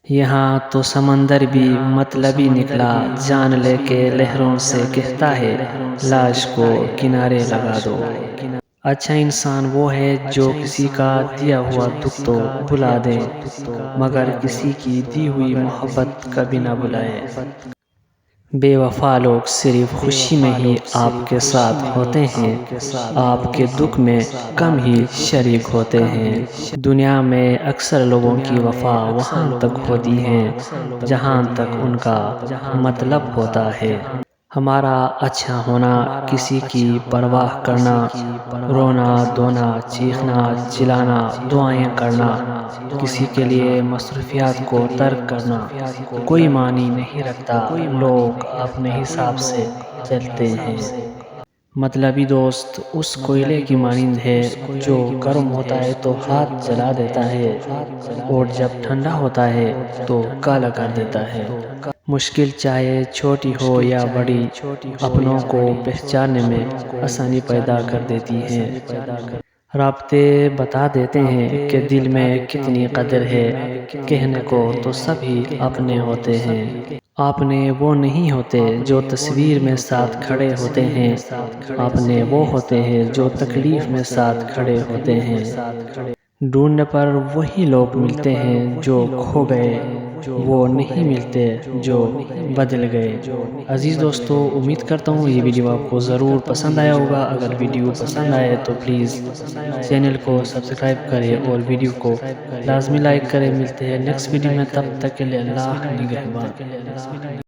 یہاں تو سمندر بھی مطلبی نکلا، جان لے کے لہروں سے کہتا ہے لاش کو کنارے لگا دو۔ اچھا انسان وہ ہے جو کسی کا دیا ہوا دکھ تو بھلا دے، مگر کسی کی دی ہوئی محبت کبھی نہ بھلائے۔ بے وفا لوگ صرف خوشی میں ہی آپ کے ساتھ ہوتے ہیں، آپ کے دکھ میں کم ہی شریک ہوتے ہیں۔ دنیا میں اکثر لوگوں کی وفا وہاں تک ہوتی ہے جہاں تک ان کا مطلب ہوتا ہے۔ ہمارا اچھا ہونا، کسی کی پرواہ کرنا، رونا دھونا، چیخنا چلانا، دعائیں کرنا، کسی کے لیے مصروفیات کو ترک کرنا کوئی معنی نہیں رکھتا۔ لوگ اپنے حساب سے چلتے ہیں۔ مطلبی دوست اس کوئلے کی مانند ہے جو گرم ہوتا ہے تو ہاتھ جلا دیتا ہے اور جب ٹھنڈا ہوتا ہے تو کالا کر دیتا ہے۔ مشکل چاہے چھوٹی ہو یا بڑی، اپنوں کو پہچاننے میں آسانی پیدا کر دیتی ہے۔ رابطے بتا دیتے ہیں کہ دل میں کتنی قدر ہے، کہنے کو تو سبھی اپنے ہوتے ہیں۔ اپنے وہ نہیں ہوتے جو تصویر میں ساتھ کھڑے ہوتے ہیں، اپنے وہ ہوتے ہیں جو تکلیف میں ساتھ کھڑے ہوتے ہیں۔ ڈھونڈنے پر وہی لوگ ملتے ہیں جو کھو گئے، وہ نہیں ملتے جو بدل گئے۔ عزیز دوستو، امید کرتا ہوں یہ ویڈیو آپ کو ضرور پسند آیا ہوگا۔ اگر ویڈیو پسند آئے تو پلیز چینل کو سبسکرائب کریں اور ویڈیو کو لازمی لائک کریں۔ ملتے ہیں نیکسٹ ویڈیو میں، تب تک کے لیے اللہ نگہبان۔